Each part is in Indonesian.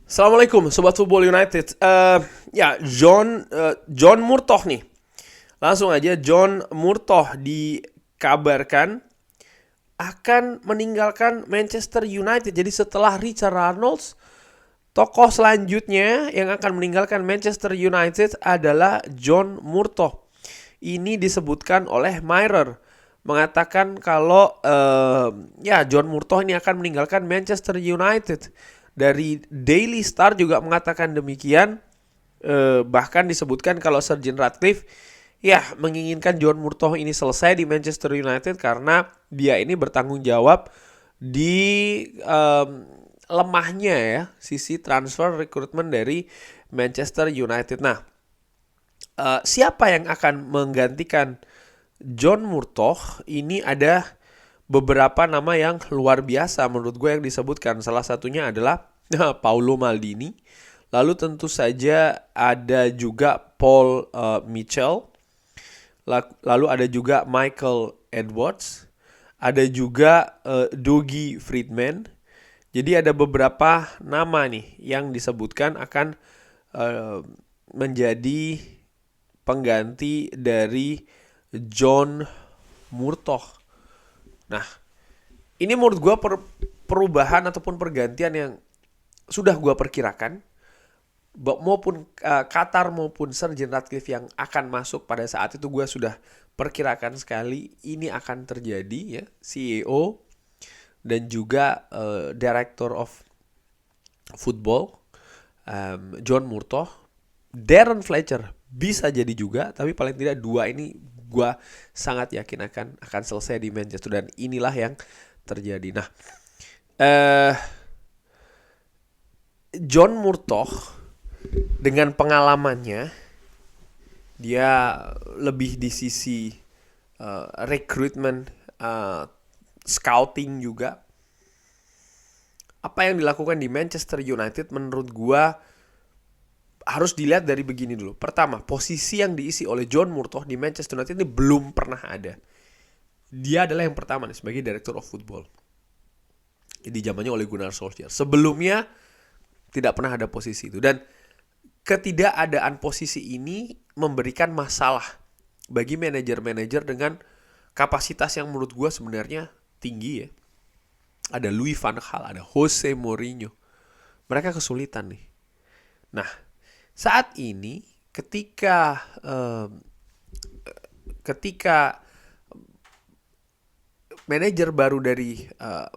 Assalamualaikum Sobat Football United. John Murtoh nih. Langsung aja, John Murtoh dikabarkan akan meninggalkan Manchester United. Jadi setelah Richard Arnold, tokoh selanjutnya yang akan meninggalkan Manchester United adalah John Murtoh. Ini disebutkan oleh Mirror, mengatakan kalau John Murtoh ini akan meninggalkan Manchester United. Dari Daily Star juga mengatakan demikian. Bahkan disebutkan kalau Sir Jim Ratcliffe menginginkan John Murtoh ini selesai di Manchester United karena dia ini bertanggung jawab di lemahnya sisi transfer rekrutmen dari Manchester United. Nah, siapa yang akan menggantikan John Murtoh? Ini ada beberapa nama yang luar biasa menurut gue yang disebutkan. Salah satunya adalah Paulo Maldini. Lalu tentu saja ada juga Paul Mitchell. Lalu ada juga Michael Edwards. Ada juga Dougie Freedman. Jadi ada beberapa nama nih yang disebutkan akan menjadi pengganti dari John Murtoh. Nah, ini menurut gue perubahan ataupun pergantian yang sudah gue perkirakan. Maupun Qatar maupun Sir Jim Ratcliffe yang akan masuk pada saat itu gue sudah perkirakan sekali ini akan terjadi ya. CEO dan juga Director of Football John Murtoh. Darren Fletcher bisa jadi juga, tapi paling tidak dua ini gue sangat yakin akan selesai di Manchester, dan inilah yang terjadi. Nah, John Murtoh dengan pengalamannya, dia lebih di sisi rekrutmen, scouting juga. Apa yang dilakukan di Manchester United menurut gue harus dilihat dari begini dulu. Pertama, posisi yang diisi oleh John Murtoh di Manchester United ini belum pernah ada. Dia adalah yang pertama nih sebagai Director of Football di zamannya oleh Gunnar Solskjaer. Sebelumnya tidak pernah ada posisi itu, dan ketidakadaan posisi ini memberikan masalah bagi manajer-manajer dengan kapasitas yang menurut gue sebenarnya tinggi ya. Ada Louis van Gaal, ada Jose Mourinho. Mereka kesulitan nih. Nah, saat ini ketika manajer baru dari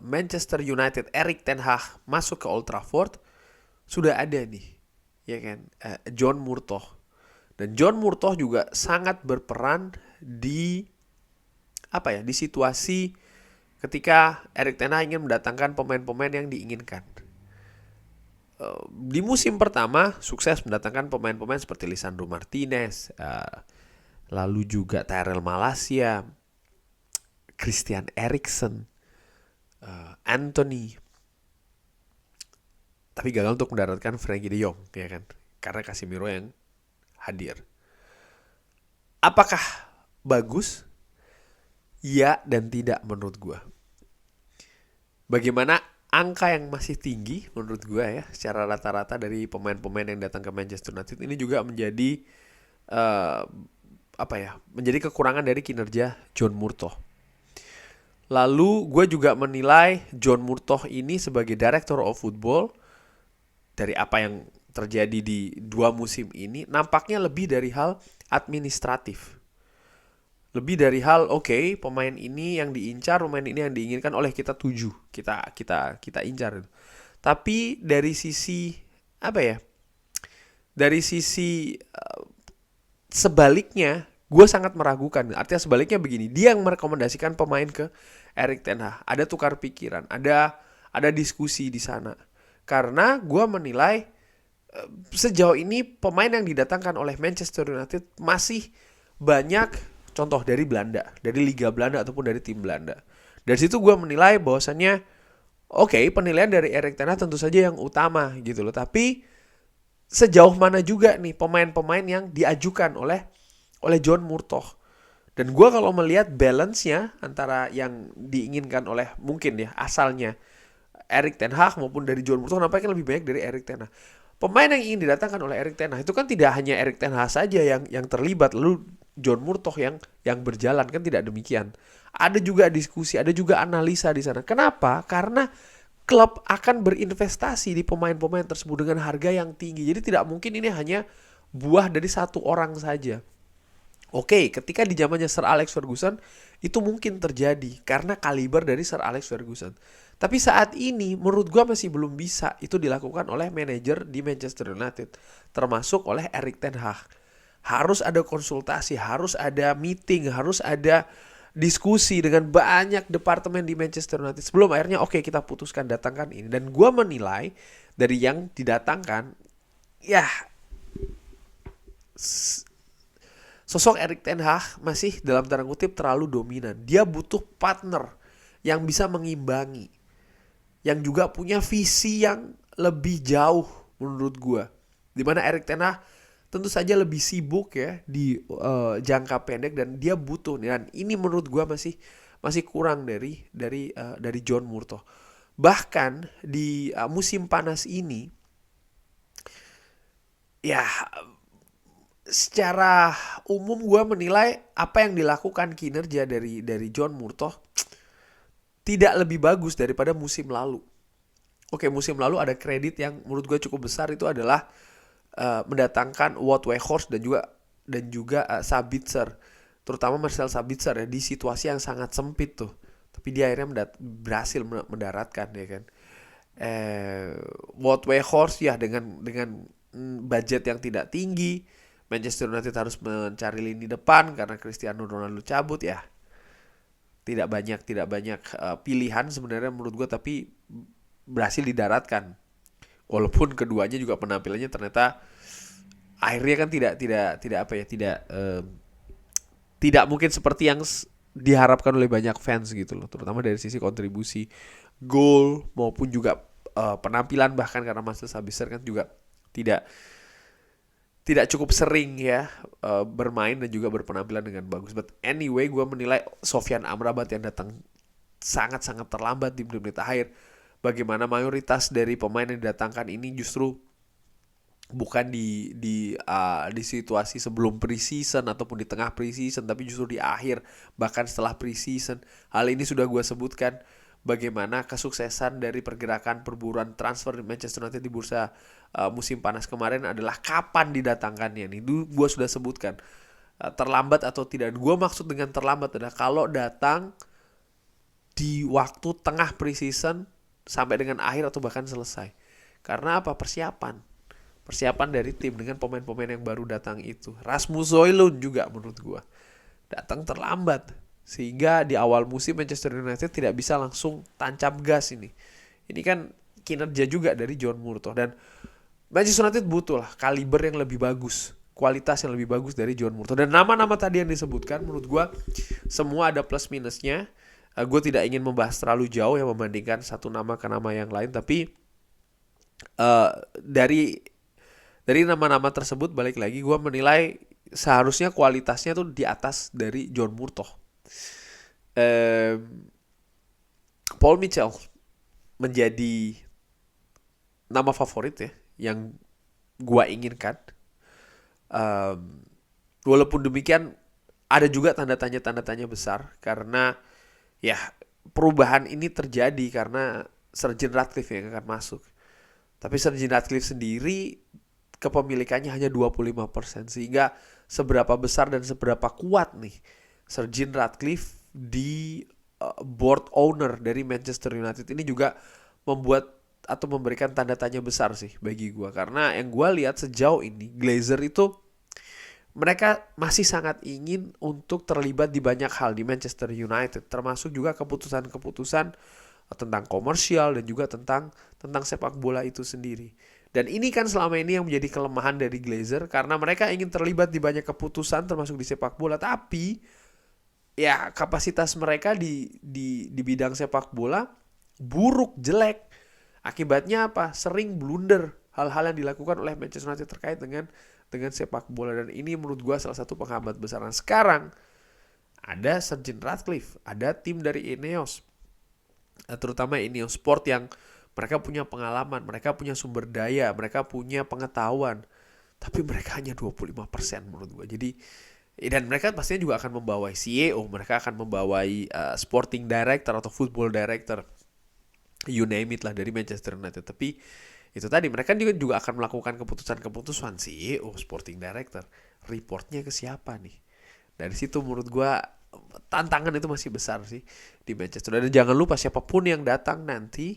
Manchester United, Erik ten Hag, masuk ke Old Trafford, sudah ada nih, ya kan, John Murtoh. Dan John Murtoh juga sangat berperan di di situasi ketika Erik ten Hag ingin mendatangkan pemain-pemain yang diinginkan. Di musim pertama sukses mendatangkan pemain-pemain seperti Lisandro Martinez, lalu juga Tyrell Malacia, Christian Eriksen, Anthony. Tapi gagal untuk mendaratkan Frankie de Jong, ya kan? Karena Casemiro yang hadir. Apakah bagus? Ya dan tidak menurut gue. Bagaimana angka yang masih tinggi menurut gue ya, secara rata-rata dari pemain-pemain yang datang ke Manchester United ini juga menjadi menjadi kekurangan dari kinerja John Murtoh. Lalu gue juga menilai John Murtoh ini sebagai Director of Football, dari apa yang terjadi di 2 musim ini, nampaknya lebih dari hal administratif. Lebih dari hal pemain ini yang diincar, pemain ini yang diinginkan oleh kita tuju, kita incar. Tapi dari sisi dari sisi sebaliknya, gue sangat meragukan. Artinya sebaliknya begini, dia yang merekomendasikan pemain ke Erik ten Hag. Ada tukar pikiran, ada diskusi di sana. Karena gue menilai sejauh ini pemain yang didatangkan oleh Manchester United masih banyak contoh dari Belanda, dari Liga Belanda ataupun dari tim Belanda. Dari situ gue menilai bahwasannya penilaian dari Erik ten Hag tentu saja yang utama gitu loh. Tapi sejauh mana juga nih pemain-pemain yang diajukan oleh John Murtoh. Dan gue kalau melihat balance-nya antara yang diinginkan oleh mungkin ya asalnya Erik ten Hag maupun dari John Murtoh nampaknya lebih banyak dari Erik ten Hag. Pemain yang ingin didatangkan oleh Erik ten Hag itu kan tidak hanya Erik ten Hag saja yang terlibat, lalu John Murtoh yang berjalan, kan tidak demikian. Ada juga diskusi, ada juga analisa di sana. Kenapa? Karena klub akan berinvestasi di pemain-pemain tersebut dengan harga yang tinggi. Jadi tidak mungkin ini hanya buah dari satu orang saja. Oke, ketika di zamannya Sir Alex Ferguson itu mungkin terjadi karena kaliber dari Sir Alex Ferguson. Tapi saat ini menurut gua masih belum bisa itu dilakukan oleh manajer di Manchester United, termasuk oleh Erik ten Hag. Harus ada konsultasi, harus ada meeting, harus ada diskusi dengan banyak departemen di Manchester United sebelum akhirnya oke, kita putuskan datangkan ini. Dan gua menilai dari yang didatangkan, ya sosok Erik ten Hag masih dalam tanda kutip terlalu dominan. Dia butuh partner yang bisa mengimbangi, yang juga punya visi yang lebih jauh menurut gue. Dimana Erik ten Hag tentu saja lebih sibuk ya di jangka pendek dan dia butuh. Dan ini menurut gue masih kurang dari John Murtoh. Bahkan di musim panas ini, ya secara umum gue menilai apa yang dilakukan kinerja dari John Murtoh tidak lebih bagus daripada musim lalu. Oke, musim lalu ada kredit yang menurut gue cukup besar, itu adalah mendatangkan Wout Weghorst dan juga Sabitzer, terutama Marcel Sabitzer ya, di situasi yang sangat sempit tuh. Tapi dia akhirnya berhasil mendaratkan ya kan. Wout Weghorst ya dengan budget yang tidak tinggi, Manchester United harus mencari lini depan karena Cristiano Ronaldo cabut ya. Tidak banyak pilihan sebenarnya menurut gue, tapi berhasil didaratkan. Walaupun keduanya juga penampilannya ternyata akhirnya kan tidak mungkin seperti yang diharapkan oleh banyak fans gitu loh, terutama dari sisi kontribusi gol maupun juga penampilan, bahkan karena Marcel Sabitzer kan juga tidak cukup sering ya bermain dan juga berpenampilan dengan bagus. But anyway, gue menilai Sofyan Amrabat yang datang sangat-sangat terlambat di menit-menit akhir. Bagaimana mayoritas dari pemain yang didatangkan ini justru bukan di situasi sebelum pre-season ataupun di tengah pre-season, tapi justru di akhir, bahkan setelah pre-season. Hal ini sudah gue sebutkan bagaimana kesuksesan dari pergerakan perburuan transfer di Manchester United di bursa musim panas kemarin adalah kapan didatangkannya nih. Dulu gue sudah sebutkan terlambat atau tidak. Gue maksud dengan terlambat adalah kalau datang di waktu tengah pre-season sampai dengan akhir atau bahkan selesai. Karena apa? Persiapan dari tim dengan pemain-pemain yang baru datang itu. Rasmus Højlund juga menurut gue datang terlambat, sehingga di awal musim Manchester United tidak bisa langsung tancap gas ini. Ini kan kinerja juga dari John Murtoh, dan Manchester United butuh lah kaliber yang lebih bagus, kualitas yang lebih bagus dari John Murtoh. Dan nama-nama tadi yang disebutkan menurut gue semua ada plus minusnya. Gue tidak ingin membahas terlalu jauh ya, membandingkan satu nama ke nama yang lain, tapi dari nama-nama tersebut balik lagi gue menilai seharusnya kualitasnya tuh di atas dari John Murtoh. Paul Mitchell menjadi nama favorit ya yang gue inginkan. Walaupun demikian ada juga tanda tanya besar, karena ya perubahan ini terjadi karena Sir Jim Ratcliffe yang akan masuk. Tapi Sir Jim Ratcliffe sendiri kepemilikannya hanya 25%, sehingga seberapa besar dan seberapa kuat nih Sir Jim Ratcliffe di board owner dari Manchester United ini juga membuat atau memberikan tanda tanya besar sih bagi gue. Karena yang gue lihat sejauh ini Glazer itu mereka masih sangat ingin untuk terlibat di banyak hal di Manchester United, termasuk juga keputusan-keputusan tentang komersial dan juga tentang sepak bola itu sendiri. Dan ini kan selama ini yang menjadi kelemahan dari Glazer, karena mereka ingin terlibat di banyak keputusan termasuk di sepak bola, tapi ya kapasitas mereka di bidang sepak bola buruk, jelek. Akibatnya apa? Sering blunder hal-hal yang dilakukan oleh Manchester United terkait dengan sepak bola, dan ini menurut gue salah satu penghambat besar. Nah, sekarang ada Sir Jim Ratcliffe, ada tim dari Ineos, terutama Ineos Sport yang mereka punya pengalaman, mereka punya sumber daya, mereka punya pengetahuan. Tapi mereka hanya 25% menurut gue. Jadi dan mereka pastinya juga akan membawai CEO, mereka akan membawai sporting director atau football director, you name it lah, dari Manchester United. Tapi itu tadi, mereka juga akan melakukan keputusan-keputusan CEO, sporting director. Reportnya ke siapa nih? Dari situ menurut gue tantangan itu masih besar sih di Manchester. Dan jangan lupa siapapun yang datang nanti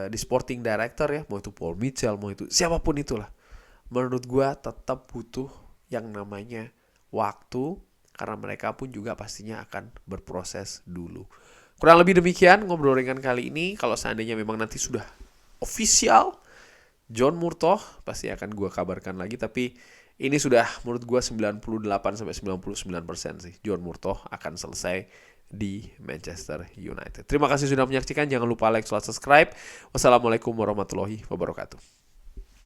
di sporting director ya, mau itu Paul Mitchell, mau itu siapapun itulah, menurut gue tetap butuh yang namanya waktu, karena mereka pun juga pastinya akan berproses dulu. Kurang lebih demikian ngobrol ringan kali ini. Kalau seandainya memang nanti sudah official John Murtough, pasti akan gue kabarkan lagi. Tapi ini sudah menurut gue 98-99% sih, John Murtough akan selesai di Manchester United. Terima kasih sudah menyaksikan. Jangan lupa like, subscribe. Wassalamualaikum warahmatullahi wabarakatuh.